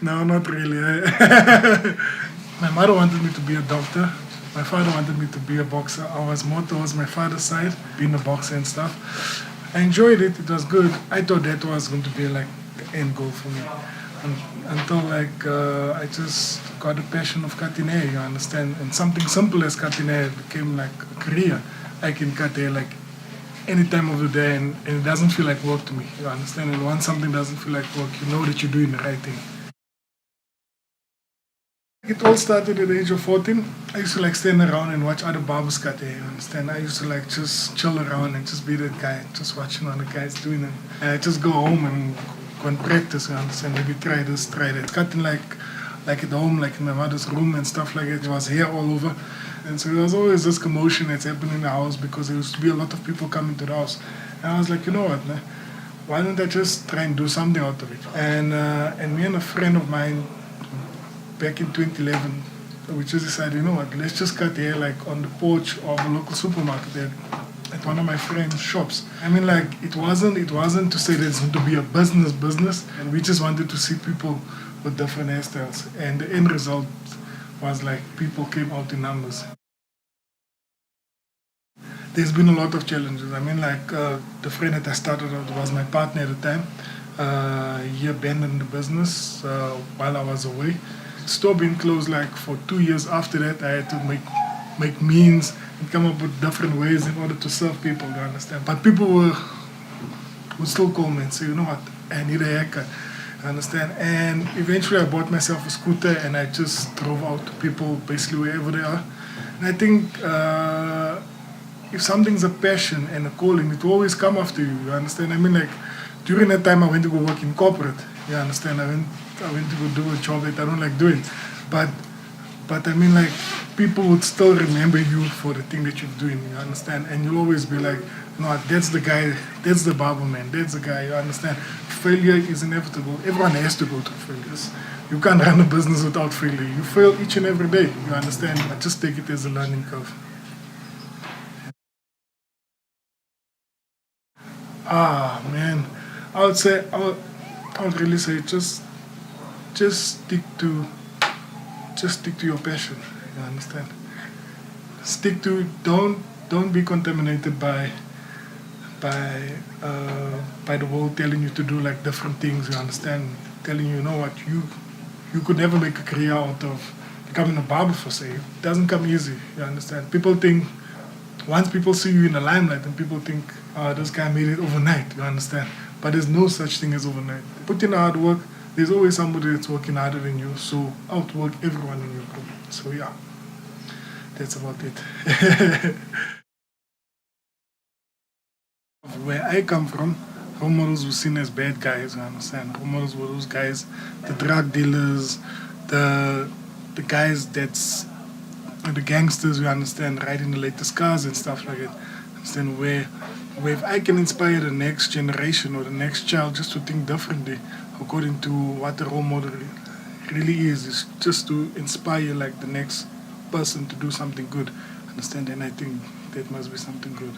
No, not really. My mother wanted me to be a doctor. My father wanted me to be a boxer. I was more towards my father's side, being a boxer and stuff. I enjoyed it. It was good. I thought that was going to be like the end goal for me. Until like I just got a passion of cutting hair, you understand? And something simple as cutting hair became like a career. I can cut hair like any time of the day, and it doesn't feel like work to me, you understand? And once something doesn't feel like work, you know that you're doing the right thing. It all started at the age of 14. I used to like stand around and watch other barbers cut hair, you understand? I used to like just chill around and just be that guy, just watching other guys doing it. And I just go home and go and practice, you understand? Maybe try this, try that. Cutting like at home, like in my mother's room and stuff like that. There was hair all over. And so there was always this commotion that's happening in the house because there used to be a lot of people coming to the house. And I was like, you know what, man? Why don't I just try and do something out of it? And me and a friend of mine, back in 2011, we just decided, you know what, let's just cut hair like on the porch of a local supermarket at one of my friend's shops. I mean, like, it wasn't to say that it's going to be a business, and we just wanted to see people with different hairstyles. And the end result was like people came out in numbers. There's been a lot of challenges. I mean, like, the friend that I started out was my partner at the time. He abandoned the business while I was away. Store being closed like for 2 years after that. I had to make means and come up with different ways in order to serve people, you understand? But people would still call me and say, you know what, I need a haircut, you understand? And eventually I bought myself a scooter and I just drove out to people basically wherever they are. And I think if something's a passion and a calling, it will always come after you, you understand? I mean, like, during that time I went to go work in corporate, you understand? I went to go do a job that I don't like doing. But I mean, like, people would still remember you for the thing that you're doing, you understand? And you'll always be like, you know what, that's the guy, that's the barber man, that's the guy, you understand? Failure is inevitable. Everyone has to go through failures. You can't run a business without failure. You fail each and every day, you understand? But just take it as a learning curve. Ah, man. I would really say just stick to your passion, you understand? Stick to, don't be contaminated by the world telling you to do like different things, you understand? Telling you, you know what, you could never make a career out of becoming a barber for say. It doesn't come easy, you understand? People think, once people see you in the limelight, and people think, oh, this guy made it overnight, you understand? But there's no such thing as overnight. Put in the hard work, there's always somebody that's working harder than you, so outwork everyone in your group. So yeah, that's about it. Where I come from, role models were seen as bad guys, you understand? Role models were those guys, the drug dealers, the guys that's the gangsters, you understand, riding the latest cars and stuff like that. Understand? Where if I can inspire the next generation or the next child just to think differently according to what the role model really is just to inspire like the next person to do something good. Understand? And I think that must be something good.